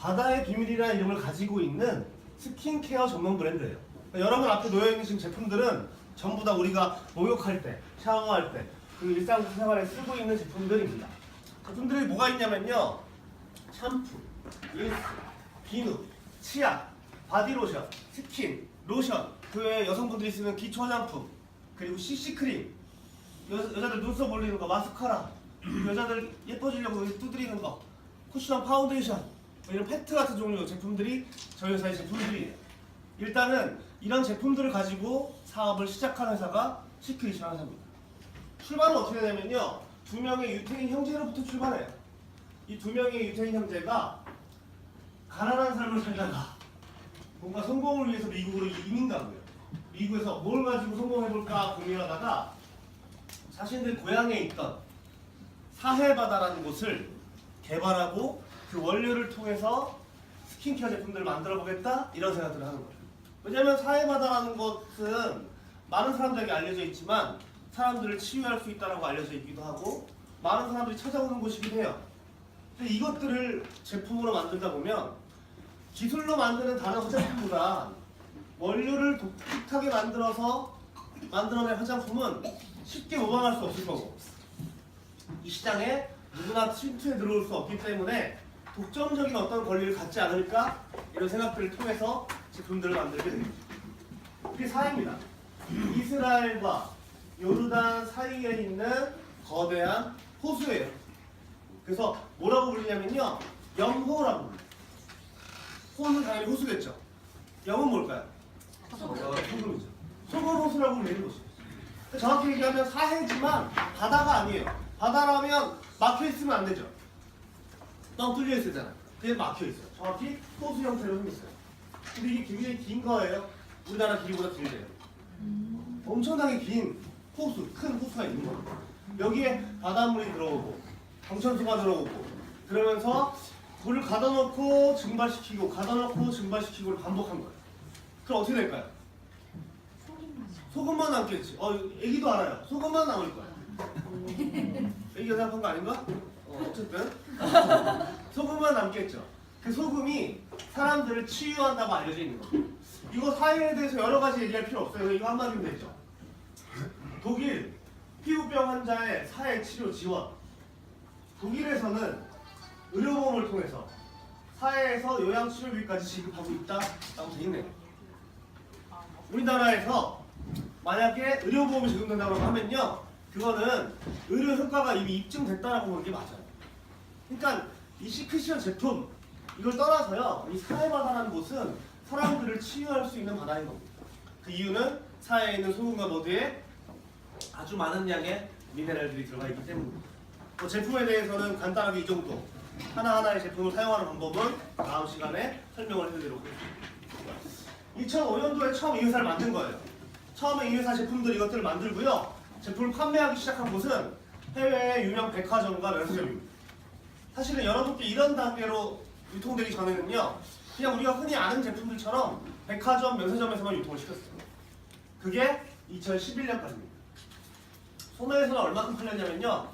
바다의 비밀이라는 이름을 가지고 있는 스킨케어 전문 브랜드예요. 그러니까 여러분 앞에 놓여있는 지금 제품들은 전부 다 우리가 목욕할 때, 샤워할 때, 그리고 일상생활에 쓰고 있는 제품들입니다. 제품들이 뭐가 있냐면요. 샴푸, 린스, 비누, 치약, 바디로션, 스킨, 로션, 그 외에 여성분들이 쓰는 기초 화장품, 그리고 CC크림, 여자들 눈썹 올리는 거, 마스카라, 여자들 예뻐지려고 두드리는 거, 쿠션 파운데이션, 이런 팩트 같은 종류 제품들이 저희 회사의 제품들이에요. 일단은 이런 제품들을 가지고 사업을 시작한 회사가 시크릿이라는 회사입니다. 출발은 어떻게 되냐면요. 두 명의 유태인 형제로부터 출발해요. 이 두 명의 유태인 형제가 가난한 삶을 살다가 뭔가 성공을 위해서 미국으로 이민 가고요. 미국에서 뭘 가지고 성공해볼까 고민하다가 자신들 고향에 있던 사해바다라는 곳을 개발하고 그 원료를 통해서 스킨케어 제품들을 만들어 보겠다 이런 생각들을 하는 거예요. 왜냐하면 사해바다라는 것은 많은 사람들에게 알려져 있지만 사람들을 치유할 수 있다고 알려져 있기도 하고 많은 사람들이 찾아오는 곳이기도 해요. 근데 이것들을 제품으로 만들다 보면 기술로 만드는 다른 화장품보다 원료를 독특하게 만들어낸 화장품은 쉽게 모방할 수 없을 거고 이 시장에 누구나 침투해 들어올 수 없기 때문에 독점적인 어떤 권리를 갖지 않을까 이런 생각들을 통해서 제품들을 만들게 됩니다. 그게 사해입니다. 이스라엘과 요르단 사이에 있는 거대한 호수예요. 그래서 뭐라고 부르냐면요. 염호라고 불러요. 호는 당연히 호수겠죠. 염은 뭘까요? 소금이죠. 소금 호수라고 불리는 곳이에요. 정확히 얘기하면 사해지만 바다가 아니에요. 바다라면 막혀있으면 안 되죠. 뻥 뚫려 있잖아요. 그게 막혀있어요. 정확히 호수 형태로 생겼어요. 근데 이게 굉장히 긴 거예요. 우리나라 길이보다 길대요. 엄청나게 긴 호수, 큰 호수가 있는 겁니다. 여기에 바닷물이 들어오고 경천수가 들어오고 그러면서 물을 가둬놓고 증발시키고 가둬놓고 증발시키고를 반복한 거예요. 그럼 어떻게 될까요? 소금만 남겠지. 애기도 알아요. 소금만 남을 거야. 애기가 생각한 거 아닌가? 어쨌든 소금만 남겠죠. 그 소금이 사람들을 치유한다고 알려져 있는 거예요. 이거 사회에 대해서 여러 가지 얘기할 필요 없어요. 이거 한마디면 되죠. 독일 피부병 환자의 사회 치료 지원. 독일에서는 의료보험을 통해서 사회에서 요양치료비까지 지급하고 있다라고 돼 있네요. 우리나라에서 만약에 의료보험이 적용된다고 하면요, 그거는 의료 효과가 이미 입증됐다라고 보는 게 맞아요. 그러니까 이 시크릿 제품 이걸 떠나서요, 이 사해바다라는 곳은 사람들을 치유할 수 있는 바다인 겁니다. 그 이유는 사해에 있는 소금과 머드에 아주 많은 양의 미네랄들이 들어가 있기 때문입니다. 제품에 대해서는 간단하게 이 정도. 하나하나의 제품을 사용하는 방법은 다음 시간에 설명을 해드리도록 하겠습니다. 2005년도에 처음 이 회사를 만든 거예요. 처음에 이 회사 제품들 이것들을 만들고요. 제품을 판매하기 시작한 곳은 해외의 유명 백화점과 면세점입니다. 사실은 여러분께 이런 단계로 유통되기 전에는요. 그냥 우리가 흔히 아는 제품들처럼 백화점, 면세점에서만 유통을 시켰어요. 그게 2011년까지입니다. 소매에서는 얼마큼 팔렸냐면요.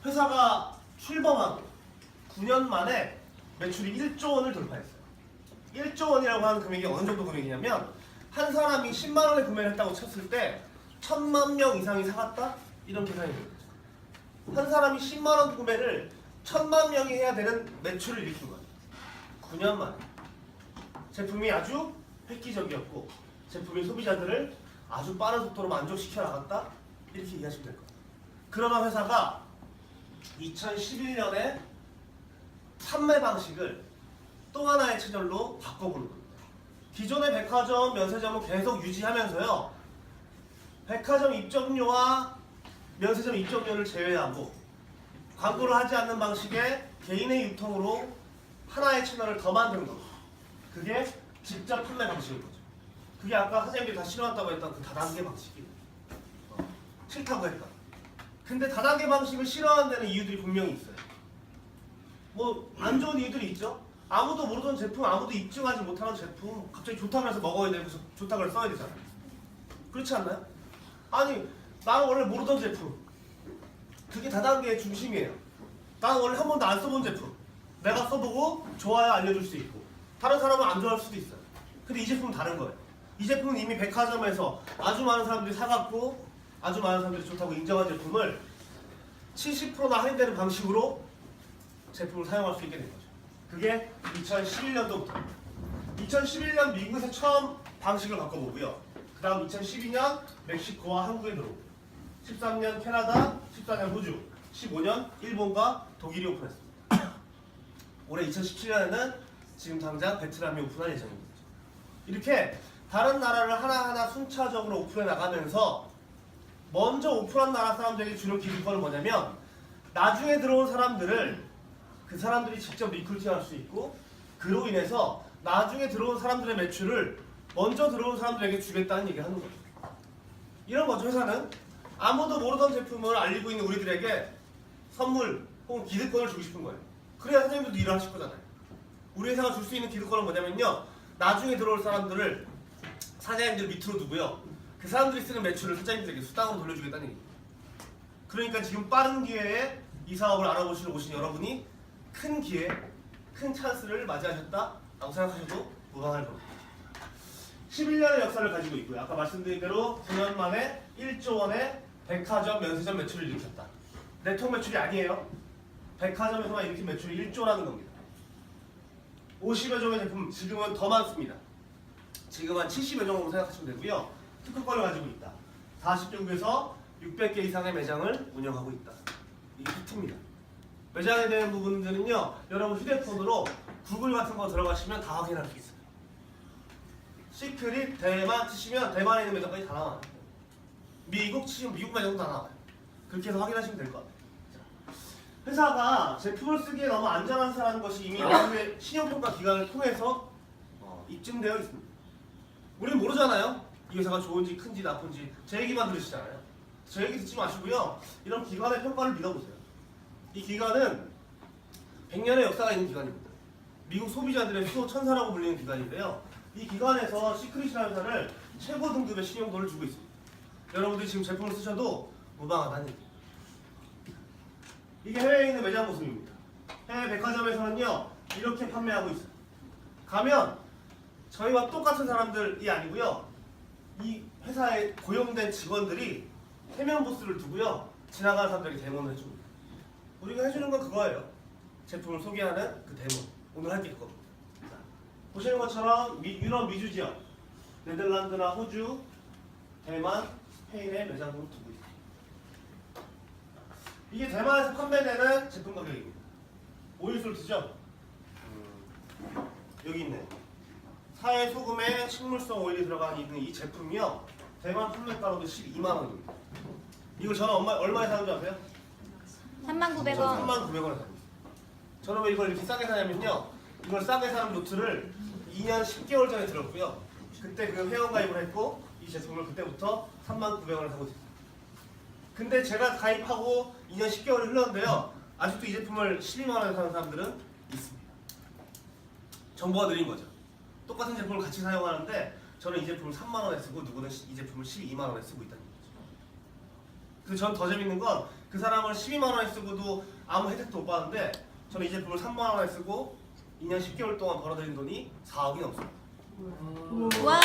회사가 출범한 9년 만에 매출이 1조 원을 돌파했어요. 1조 원이라고 하는 금액이 어느 정도 금액이냐면 한 사람이 10만 원에 구매를 했다고 쳤을 때 1000만 명 이상이 사갔다? 이런 계산이 됩니다. 한 사람이 10만 원 구매를 1000만 명이 해야 되는 매출을 일으킨 거예요. 9년 만에. 제품이 아주 획기적이었고 제품이 소비자들을 아주 빠른 속도로 만족시켜 나갔다? 이렇게 이해하시면 될 거예요. 그러던 회사가 2011년에 판매 방식을 또 하나의 채널로 바꿔보는 겁니다. 기존의 백화점, 면세점은 계속 유지하면서요. 백화점 입점료와 면세점 입점료를 제외하고 광고를 하지 않는 방식의 개인의 유통으로 하나의 채널을 더 만드는 겁니다. 그게 직접 판매 방식인 거죠. 그게 아까 사장님들이 다 싫어한다고 했던 그 다단계 방식이에요. 싫다고 했다. 근데 다단계 방식을 싫어하는 데는 이유들이 분명히 있어요. 뭐 안 좋은 이유들이 있죠. 아무도 모르던 제품, 아무도 입증하지 못하는 제품 갑자기 좋다고 해서 먹어야 되고 좋다고 해서 써야 되잖아요. 그렇지 않나요? 아니 나는 원래 모르던 제품 그게 다단계의 중심이에요. 나는 원래 한 번도 안 써본 제품 내가 써보고 좋아요 알려줄 수 있고 다른 사람은 안 좋아할 수도 있어요. 근데 이 제품은 다른 거예요. 이 제품은 이미 백화점에서 아주 많은 사람들이 사갖고 아주 많은 사람들이 좋다고 인정한 제품을 70%나 할인되는 방식으로 제품을 사용할 수 있게 된 거죠. 그게 2011년도부터 2011년 미국에서 처음 방식을 바꿔보고요. 그 다음 2012년 멕시코와 한국에 들어오고 13년 캐나다, 14년 호주, 15년 일본과 독일이 오픈했습니다. 올해 2017년에는 지금 당장 베트남이 오픈할 예정입니다. 이렇게 다른 나라를 하나하나 순차적으로 오픈해 나가면서 먼저 오픈한 나라 사람들에게 주는 기득권은 뭐냐면 나중에 들어온 사람들을 그 사람들이 직접 리크루팅할 수 있고 그로 인해서 나중에 들어온 사람들의 매출을 먼저 들어온 사람들에게 주겠다는 얘기를 하는 거죠. 이런 거죠. 회사는 아무도 모르던 제품을 알리고 있는 우리들에게 선물 혹은 기득권을 주고 싶은 거예요. 그래야 사장님들도 일을 하실 거잖아요. 우리 회사가 줄 수 있는 기득권은 뭐냐면요. 나중에 들어올 사람들을 사장님들 밑으로 두고요. 그 사람들이 쓰는 매출을 사장님들에게 수당으로 돌려주겠다는 얘기예요. 그러니까 지금 빠른 기회에 이 사업을 알아보시러 오신 여러분이 큰 기회, 큰 찬스를 맞이하셨다라고 생각하셔도 무방할 겁니다. 11년의 역사를 가지고 있고요. 아까 말씀드린 대로 9년 만에 1조 원의 백화점, 면세점 매출을 일으켰다. 네트워크 매출이 아니에요. 백화점에서만 일으킨 매출이 1조라는 겁니다. 50여 종의 제품, 지금은 더 많습니다. 지금 한 70여 종으로 생각하시면 되고요. 특허권을 가지고 있다. 40개국에서 600개 이상의 매장을 운영하고 있다. 이게 팩트입니다. 매장에 대한 부분들은요. 여러분 휴대폰으로 구글 같은 거 들어가시면 다 확인할 수 있어요. 시크릿 대만 치시면 대만에 있는 매장까지 다 나와요. 미국 치시면 미국 매장도 다 나와요. 그렇게 해서 확인하시면 될 것 같아요. 회사가 제품을 쓰기에 너무 안전한사라는 것이 이미 외국의 신용평가 기관을 통해서 입증되어 있습니다. 우리는 모르잖아요. 이 회사가 좋은지 큰지 나쁜지 제 얘기만 들으시잖아요. 저 얘기 듣지 마시고요. 이런 기관의 평가를 믿어보세요. 이 기관은 100년의 역사가 있는 기관입니다. 미국 소비자들의 수호 천사라고 불리는 기관인데요. 이 기관에서 시크릿이라는 회사를 최고 등급의 신용도를 주고 있습니다. 여러분들이 지금 제품을 쓰셔도 무방하다는 얘기예요. 이게 해외에 있는 매장 모습입니다. 해외 백화점에서는요 이렇게 판매하고 있어요. 가면 저희와 똑같은 사람들이 아니고요. 이 회사에 고용된 직원들이 해면 부스를 두고요. 지나가는 사람들에게 데모를 해줍니다. 우리가 해주는 건 그거예요. 제품을 소개하는 그 데모. 오늘 할 게 그겁니다. 자, 보시는 것처럼 유럽 미주 지역, 네덜란드나 호주, 대만, 스페인에 매장으로 두고 있습니다. 이게 대만에서 판매되는 제품 가격입니다. 오일솔트죠? 여기 있네. 사회 소금에 식물성 오일이 들어간 이 제품이요. 대만 판매가로도 12만 원입니다. 이걸 저는 얼마에 사는 줄 아세요? 39,000원. 39,000원에 삽니다. 저는 왜 이걸 이렇게 싸게 사냐면요. 이걸 싸게 사는 노트를 2년 10개월 전에 들었고요. 그때 그 회원가입을 했고 이 제품을 그때부터 39,000원에 사고 있습니다. 근데 제가 가입하고 2년 10개월이 흘렀는데요. 아직도 이 제품을 12만 원에 사는 사람들은 있습니다. 정부가 느린 거죠. 똑같은 제품을 같이 사용하는데 저는 이 제품을 3만 원에 쓰고 누구는 이 제품을 12만 원에 쓰고 있다는 거죠. 그래서 저는 더 재밌는 건 그 사람을 12만 원에 쓰고도 아무 혜택도 못 받는데 저는 이 제품을 3만 원에 쓰고 2년 10개월 동안 벌어들인 돈이 4억이 넘습니다. 와우.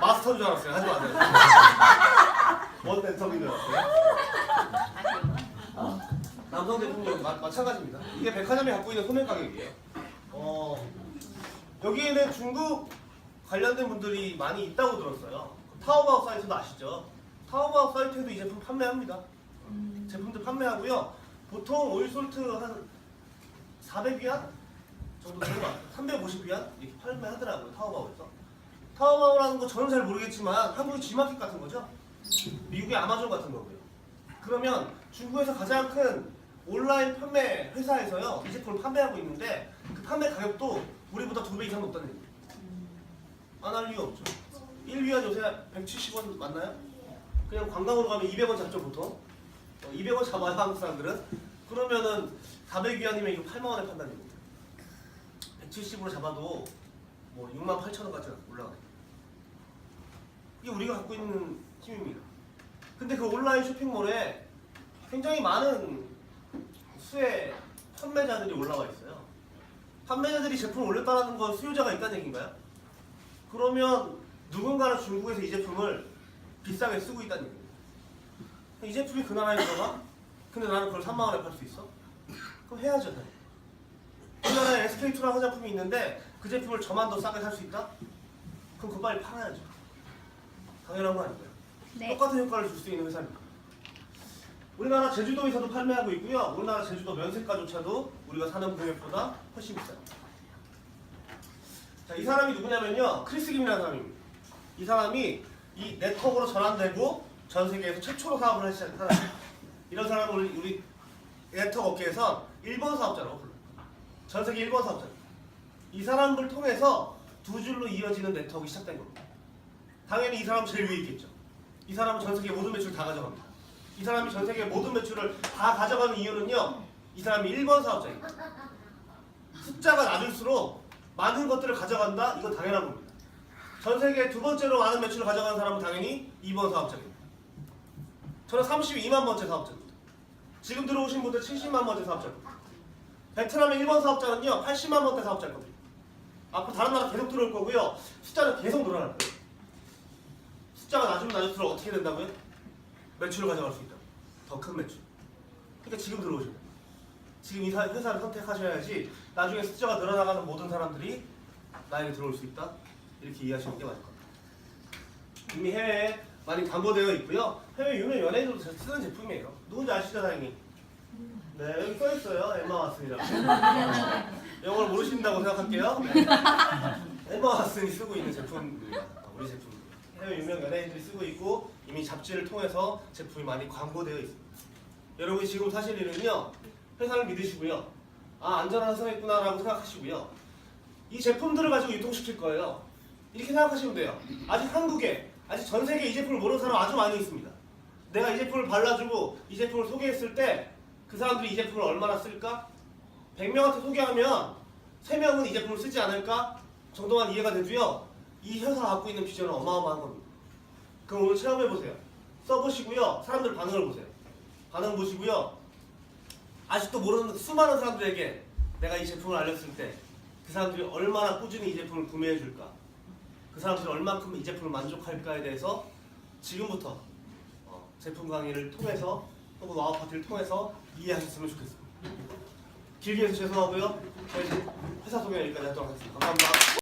마스터인 줄 알았어요. 하지 마세요. 뭔 멘토인 줄 알았어요. 남성 제품도 마찬가지입니다. 이게 백화점이 갖고 있는 소매 가격이에요. 여기에는 중국 관련된 분들이 많이 있다고 들었어요. 타오바오 사이트도 아시죠? 타오바오 사이트에도 이 제품 판매합니다. 제품들 판매하고요. 보통 오일솔트 한 400위안 정도 되는 것 같아요. 350위안 이렇게 판매하더라고요. 타오바오에서. 타오바오라는 거 저는 잘 모르겠지만 한국의 G마켓 같은 거죠. 미국의 아마존 같은 거고요. 그러면 중국에서 가장 큰 온라인 판매 회사에서요 이 제품을 판매하고 있는데 그 판매 가격도 우리보다 2배 이상 높다는 얘기예요. 안 할 이유 없죠. 1위안 요새 170원 맞나요? 그냥 관광으로 가면 200원 잡죠 보통. 200원 잡아요 한국 사람들은. 그러면은 400위안이면 이거 8만 원에 판다는 얘기입니다. 170으로 잡아도 뭐 68,000원까지 올라가요. 이게 우리가 갖고 있는 팀입니다. 근데 그 온라인 쇼핑몰에 굉장히 많은 수의 판매자들이 올라와 있어요. 판매자들이 제품을 올렸다는 건 수요자가 있다는 얘기인가요? 그러면 누군가는 중국에서 이 제품을 비싸게 쓰고 있다는 얘기입니다. 이 제품이 그 나라에 들어가? 근데 나는 그걸 3만 원에 팔 수 있어? 그럼 해야죠. 우리나라에 SK2라는 화장품이 있는데 그 제품을 저만 더 싸게 살 수 있다? 그럼 그거 빨리 팔아야죠. 당연한 거 아닌가요? 네. 똑같은 효과를 줄 수 있는 회사입니다. 우리나라 제주도에서도 판매하고 있고요. 우리나라 제주도 면세가조차도 우리가 사는 금액보다 훨씬 비싸요. 자, 이 사람이 누구냐면요. 크리스 김이라는 사람입니다. 이 사람이 이 네트워크로 전환되고 전 세계에서 최초로 사업을 한 사람입니다. 이런 사람을 우리 네트워크 업계에서 1번 사업자라고 불러요. 전 세계 1번 사업자. 이 사람을 통해서 두 줄로 이어지는 네트워크가 시작된 겁니다. 당연히 이 사람은 제일 위에 있겠죠. 이 사람은 전 세계 모든 매출을 다 가져갑니다. 이 사람이 전 세계 모든 매출을 다 가져가는 이유는요. 이 사람이 1번 사업자입니다. 숫자가 낮을수록 많은 것들을 가져간다? 이건 당연한 겁니다. 전 세계 두 번째로 많은 매출을 가져가는 사람은 당연히 2번 사업자입니다. 저는 32만 번째 사업자입니다. 지금 들어오신 분들 70만 번째 사업자입니다. 베트남의 1번 사업자는요 80만 번째 사업자일 겁니다. 앞으로 다른 나라 계속 들어올 거고요. 숫자는 계속 늘어날 거예요. 숫자가 낮으면 낮을수록 어떻게 된다고요? 매출을 가져갈 수 있다. 더 큰 매출. 그러니까 지금 들어오시면 돼요. 지금 이 회사를 선택하셔야지 나중에 숫자가 늘어나가는 모든 사람들이 나에게 들어올 수 있다. 이렇게 이해하시는 게 맞을 겁니다. 이미 해외에 많이 광고되어 있고요. 해외 유명 연예인들도 쓰는 제품이에요. 누군지 아시죠, 다행히? 네, 여기 써 있어요. 엠마 왓슨이라고. 영어를 모르신다고 생각할게요. 네. 엠마 왓슨이 쓰고 있는 제품입니다. 우리 제품. 해외 유명 연예인들이 쓰고 있고 이미 잡지를 통해서 제품이 많이 광고되어 있습니다. 여러분이 지금 사실 일은요. 회사를 믿으시고요. 아, 안전한 회사겠구나라고 생각하시고요. 이 제품들을 가지고 유통시킬 거예요. 이렇게 생각하시면 돼요. 아직 한국에, 아직 전 세계에 이 제품을 모르는 사람 아주 많이 있습니다. 내가 이 제품을 발라주고 이 제품을 소개했을 때 그 사람들이 이 제품을 얼마나 쓸까? 100명한테 소개하면 3명은 이 제품을 쓰지 않을까? 정도만 이해가 되고요. 이 회사가 갖고 있는 비전은 어마어마한 겁니다. 그럼 오늘 체험해보세요. 써보시고요. 사람들 반응을 보세요. 반응 보시고요. 아직도 모르는 수많은 사람들에게 내가 이 제품을 알렸을 때 그 사람들이 얼마나 꾸준히 이 제품을 구매해 줄까? 그 사람들이 얼만큼 이 제품을 만족할까에 대해서 지금부터 제품 강의를 통해서 혹은 와우 파티를 통해서 이해하셨으면 좋겠습니다. 길게 해서 죄송하고요. 저희 회사 소개 여기까지 하도록 하겠습니다. 감사합니다.